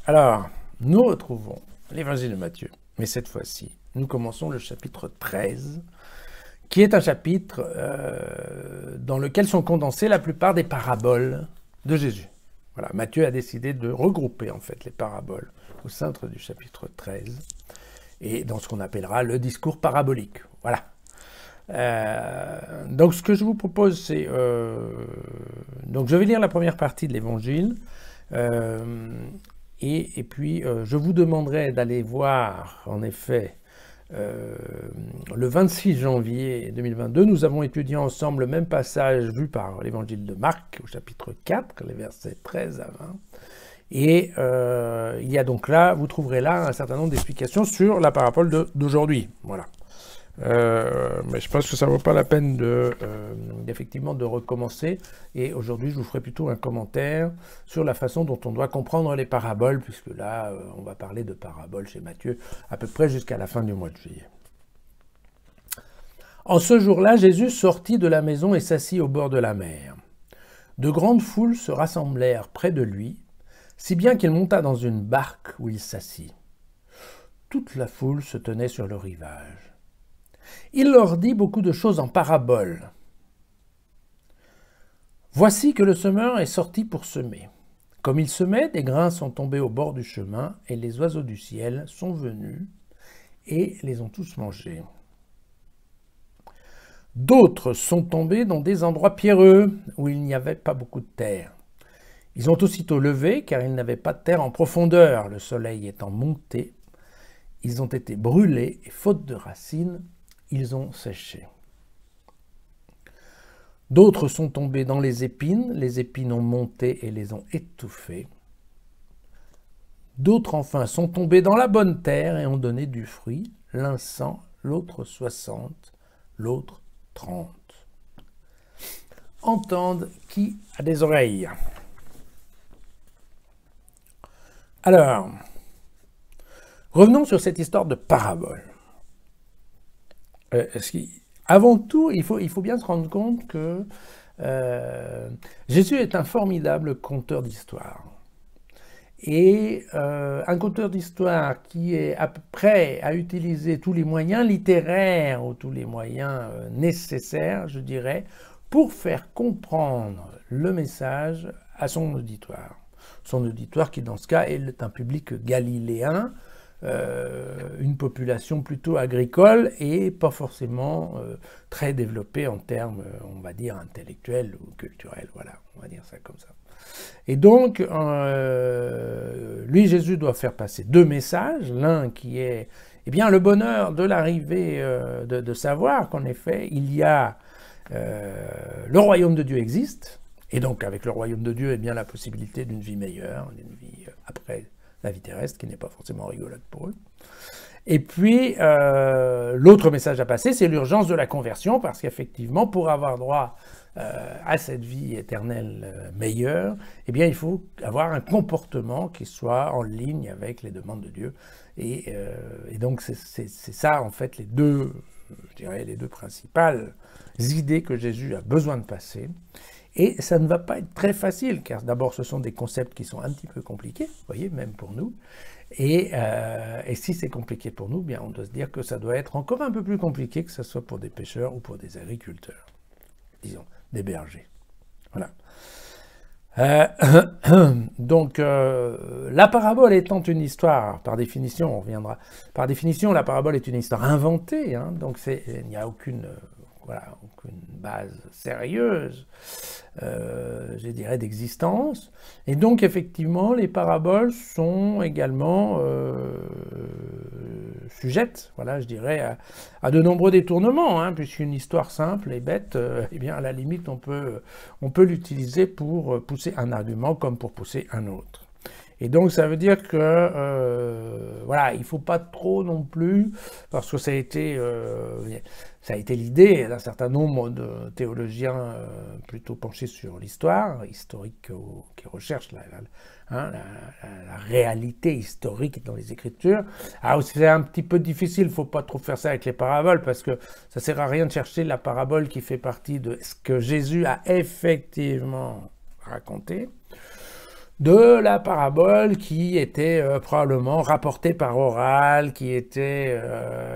Alors, nous retrouvons l'évangile de Matthieu, mais cette fois-ci, nous commençons le chapitre 13, qui est un chapitre dans lequel sont condensées la plupart des paraboles de Jésus. Voilà, Matthieu a décidé de regrouper en fait les paraboles au centre du chapitre 13, et dans ce qu'on appellera le discours parabolique. Voilà. Donc ce que je vous propose, c'est... donc je vais lire la première partie de l'évangile, et puis je vous demanderai d'aller voir, en effet, le 26 janvier 2022, nous avons étudié ensemble le même passage vu par l'évangile de Marc, au chapitre 4, les versets 13 à 20. Et il y a donc là, vous trouverez là un certain nombre d'explications sur la parabole d'aujourd'hui. Voilà. Mais je pense que ça ne vaut pas la peine effectivement de recommencer. Et aujourd'hui, je vous ferai plutôt un commentaire sur la façon dont on doit comprendre les paraboles, puisque là, on va parler de paraboles chez Matthieu à peu près jusqu'à la fin du mois de juillet. En ce jour-là, Jésus sortit de la maison et s'assit au bord de la mer. De grandes foules se rassemblèrent près de lui, si bien qu'il monta dans une barque où il s'assit. Toute la foule se tenait sur le rivage. Il leur dit beaucoup de choses en paraboles. Voici que le semeur est sorti pour semer. Comme il semait, des grains sont tombés au bord du chemin, et les oiseaux du ciel sont venus et les ont tous mangés. D'autres sont tombés dans des endroits pierreux, où il n'y avait pas beaucoup de terre. Ils ont aussitôt levé, car ils n'avaient pas de terre en profondeur, le soleil étant monté. Ils ont été brûlés, et faute de racines, ils ont séché. D'autres sont tombés dans les épines ont monté et les ont étouffés. D'autres enfin sont tombés dans la bonne terre et ont donné du fruit, l'un 100, l'autre 60, l'autre 30. Entende qui a des oreilles. Alors, revenons sur cette histoire de parabole. Avant tout, il faut bien se rendre compte que Jésus est un formidable conteur d'histoire. Et un conteur d'histoire qui est prêt à utiliser tous les moyens littéraires ou tous les moyens nécessaires, je dirais, pour faire comprendre le message à son auditoire. Son auditoire qui, dans ce cas, est un public galiléen, une population plutôt agricole et pas forcément très développée en termes, on va dire, intellectuels ou culturels. Voilà, on va dire ça comme ça. Et donc, lui, Jésus doit faire passer deux messages. L'un qui est, eh bien, le bonheur de l'arrivée, de savoir qu'en effet, il y a le royaume de Dieu existe. Et donc, avec le royaume de Dieu, eh bien, la possibilité d'une vie meilleure, d'une vie après la vie terrestre, qui n'est pas forcément rigolote pour eux. Et puis, l'autre message à passer, c'est l'urgence de la conversion, parce qu'effectivement, pour avoir droit à cette vie éternelle meilleure, eh bien, il faut avoir un comportement qui soit en ligne avec les demandes de Dieu. Et donc, c'est ça, en fait, les deux principales idées que Jésus a besoin de passer. Et ça ne va pas être très facile, car d'abord, ce sont des concepts qui sont un petit peu compliqués, vous voyez, même pour nous. Et si c'est compliqué pour nous, bien, on doit se dire que ça doit être encore un peu plus compliqué que ce soit pour des pêcheurs ou pour des agriculteurs, disons, des bergers. Voilà. Donc, la parabole étant une histoire, par définition, on reviendra, par définition, la parabole est une histoire inventée, hein, donc il n'y a aucune base sérieuse, je dirais, d'existence. Et donc, effectivement, les paraboles sont également sujettes, voilà, je dirais, à de nombreux détournements, hein, puisqu'une histoire simple et bête, eh bien, à la limite, on peut l'utiliser pour pousser un argument comme pour pousser un autre. Et donc, ça veut dire que, voilà, il ne faut pas trop non plus, parce que ça a été l'idée d'un certain nombre de théologiens plutôt penchés sur l'histoire, historique, qui recherchent la réalité historique dans les Écritures. Alors, c'est un petit peu difficile, il ne faut pas trop faire ça avec les paraboles, parce que ça ne sert à rien de chercher la parabole qui fait partie de ce que Jésus a effectivement raconté. de la parabole qui était probablement rapportée par oral,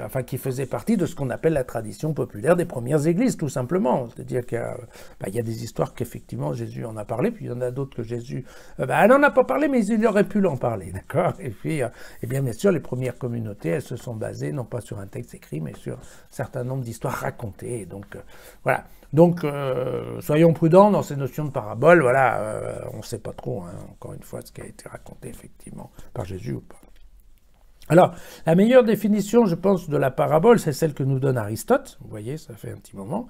enfin qui faisait partie de ce qu'on appelle la tradition populaire des premières églises, tout simplement. C'est-à-dire qu'il y a des histoires qu'effectivement Jésus en a parlé, puis il y en a d'autres que Jésus n'en a pas parlé, mais il aurait pu l'en parler, d'accord? Et puis, bien sûr, les premières communautés, elles se sont basées non pas sur un texte écrit, mais sur un certain nombre d'histoires racontées. Donc, voilà. Donc, soyons prudents dans ces notions de parabole. Voilà, on ne sait pas trop, hein, encore une fois, ce qui a été raconté effectivement par Jésus ou pas. Alors, la meilleure définition, je pense, de la parabole, c'est celle que nous donne Aristote. Vous voyez, ça fait un petit moment.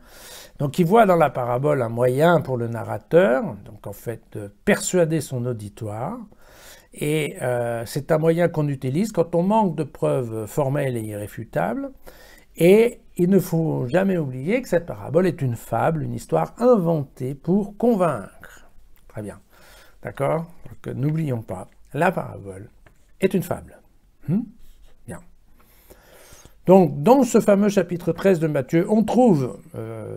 Donc, il voit dans la parabole un moyen pour le narrateur, donc en fait, de persuader son auditoire. Et c'est un moyen qu'on utilise quand on manque de preuves formelles et irréfutables. Et il ne faut jamais oublier que cette parabole est une fable, une histoire inventée pour convaincre. Très bien. D'accord? Donc n'oublions pas, la parabole est une fable. Bien. Donc, dans ce fameux chapitre 13 de Matthieu, on trouve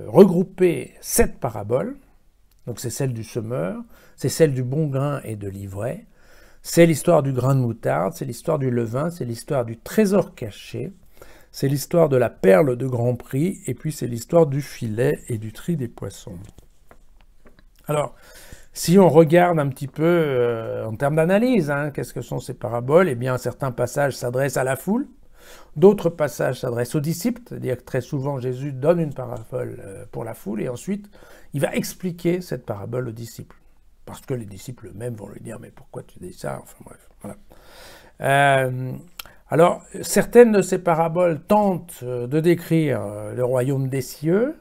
regroupées 7 paraboles. Donc c'est celle du semeur, c'est celle du bon grain et de l'ivraie, c'est l'histoire du grain de moutarde, c'est l'histoire du levain, c'est l'histoire du trésor caché, c'est l'histoire de la perle de grand prix, et puis c'est l'histoire du filet et du tri des poissons. Alors, si on regarde un petit peu en termes d'analyse, qu'est-ce que sont ces paraboles? Eh bien, certains passages s'adressent à la foule, d'autres passages s'adressent aux disciples, c'est-à-dire que très souvent Jésus donne une parabole pour la foule, et ensuite il va expliquer cette parabole aux disciples. Parce que les disciples eux-mêmes vont lui dire « mais pourquoi tu dis ça ?» Enfin bref, voilà. Alors, certaines de ces paraboles tentent de décrire le royaume des cieux,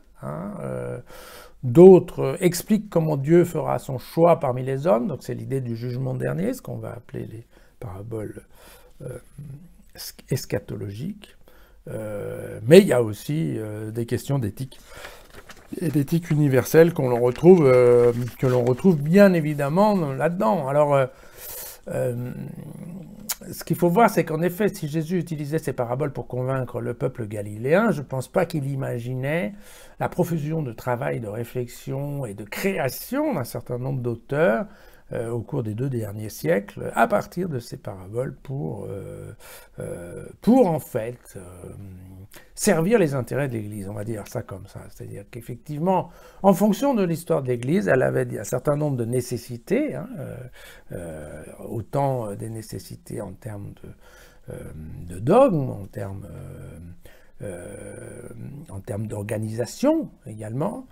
d'autres expliquent comment Dieu fera son choix parmi les hommes, donc c'est l'idée du jugement dernier, ce qu'on va appeler les paraboles eschatologiques, mais il y a aussi des questions d'éthique et d'éthique universelle que l'on retrouve bien évidemment là-dedans. Alors, ce qu'il faut voir, c'est qu'en effet, si Jésus utilisait ces paraboles pour convaincre le peuple galiléen, je ne pense pas qu'il imaginait la profusion de travail, de réflexion et de création d'un certain nombre d'auteurs au cours des 2 derniers siècles, à partir de ces paraboles pour en fait servir les intérêts de l'Église, on va dire ça comme ça. C'est-à-dire qu'effectivement, en fonction de l'histoire de l'Église, elle avait un certain nombre de nécessités, autant des nécessités en termes de dogme, en termes d'organisation également.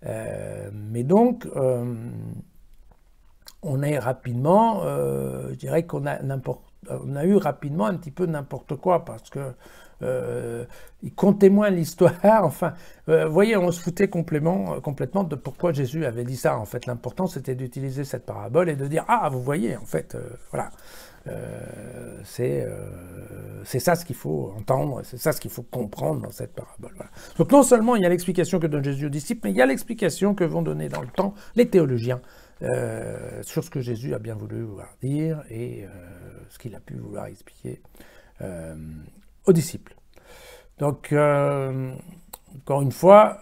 Mais donc, on est rapidement, je dirais qu'on a eu rapidement un petit peu n'importe quoi, parce que qu'on témoigne l'histoire, enfin, vous voyez, on se foutait complètement de pourquoi Jésus avait dit ça. En fait, l'important, c'était d'utiliser cette parabole et de dire, ah, vous voyez, en fait, voilà, c'est ça ce qu'il faut entendre, c'est ça ce qu'il faut comprendre dans cette parabole. Voilà. Donc non seulement il y a l'explication que donne Jésus aux disciples, mais il y a l'explication que vont donner dans le temps les théologiens sur ce que Jésus a bien voulu vouloir dire et ce qu'il a pu vouloir expliquer aux disciples. Donc, encore une fois,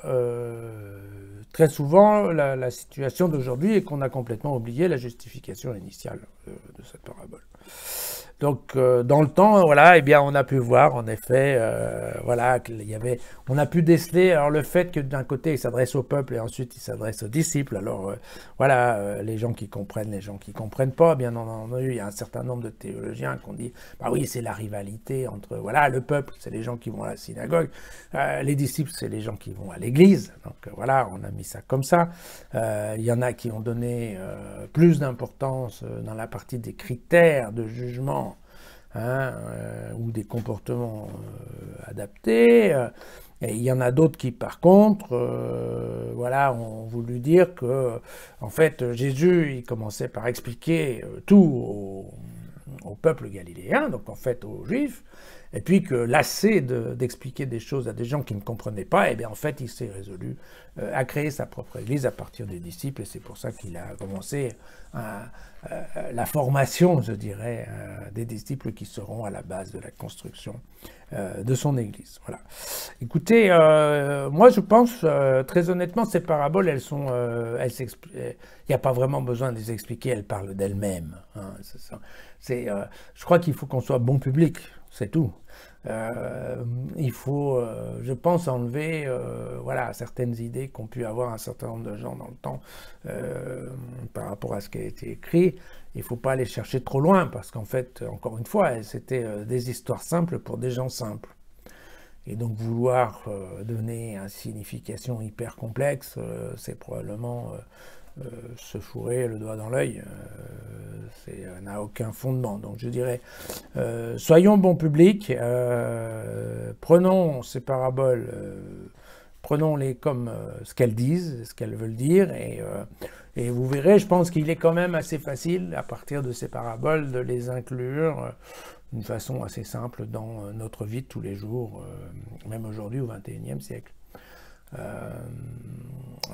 très souvent, la situation d'aujourd'hui est qu'on a complètement oublié la justification initiale de cette parabole. Donc, dans le temps, voilà, eh bien, on a pu voir, en effet, voilà, on a pu déceler, alors le fait que d'un côté, il s'adresse au peuple et ensuite, il s'adresse aux disciples. Alors, voilà, les gens qui comprennent pas, bien entendu, il y a un certain nombre de théologiens qui ont dit, bah oui, c'est la rivalité entre, voilà, le peuple, c'est les gens qui vont à la synagogue, les disciples, c'est les gens qui vont à l'église. Donc, voilà, on a mis ça comme ça. Il y en a qui ont donné plus d'importance dans la partie des critères de jugement, ou des comportements adaptés. Et il y en a d'autres qui, par contre, voilà, ont voulu dire que, en fait, Jésus, il commençait par expliquer tout au peuple galiléen, donc en fait aux Juifs, et puis que lassé d'expliquer des choses à des gens qui ne comprenaient pas, et bien en fait il s'est résolu à créer sa propre église à partir des disciples, et c'est pour ça qu'il a commencé la formation, je dirais, des disciples qui seront à la base de la construction de son Église. Voilà. Écoutez, moi je pense, très honnêtement, ces paraboles, il n'y a pas vraiment besoin de les expliquer, elles parlent d'elles-mêmes. Hein, je crois qu'il faut qu'on soit bon public, c'est tout. Il faut, je pense, enlever voilà, certaines idées qu'ont pu avoir un certain nombre de gens dans le temps par rapport à ce qui a été écrit. Il ne faut pas aller chercher trop loin parce qu'en fait, encore une fois, c'était des histoires simples pour des gens simples. Et donc vouloir donner une signification hyper complexe, c'est probablement se fourrer le doigt dans l'œil, n'a aucun fondement. Donc je dirais, soyons bon public, prenons ces paraboles, prenons-les comme ce qu'elles disent, ce qu'elles veulent dire, et vous verrez, je pense qu'il est quand même assez facile, à partir de ces paraboles, de les inclure d'une façon assez simple dans notre vie de tous les jours, même aujourd'hui au XXIe siècle.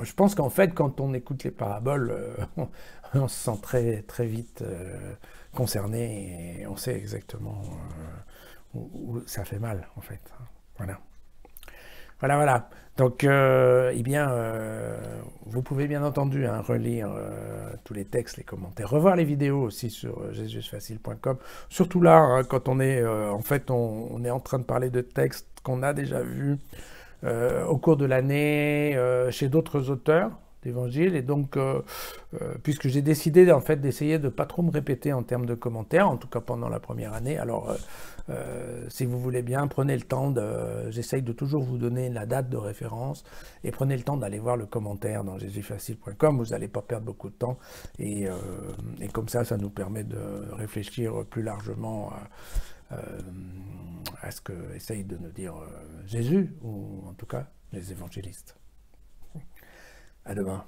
Je pense qu'en fait, quand on écoute les paraboles, on se sent très, très vite concerné et on sait exactement où ça fait mal, en fait. Voilà. Voilà, voilà. Donc, eh bien, vous pouvez bien entendu relire tous les textes, les commentaires, revoir les vidéos aussi sur jesusfacile.com. Surtout là, quand on est, en fait, on est en train de parler de textes qu'on a déjà vus au cours de l'année chez d'autres auteurs d'évangile, et donc puisque j'ai décidé en fait d'essayer de pas trop me répéter en termes de commentaires, en tout cas pendant la première année, alors si vous voulez bien, prenez le temps j'essaye de toujours vous donner la date de référence, et prenez le temps d'aller voir le commentaire dans jesusfacile.com, vous n'allez pas perdre beaucoup de temps, et comme ça nous permet de réfléchir plus largement à ce que essaye de nous dire Jésus, ou en tout cas les évangélistes. À demain.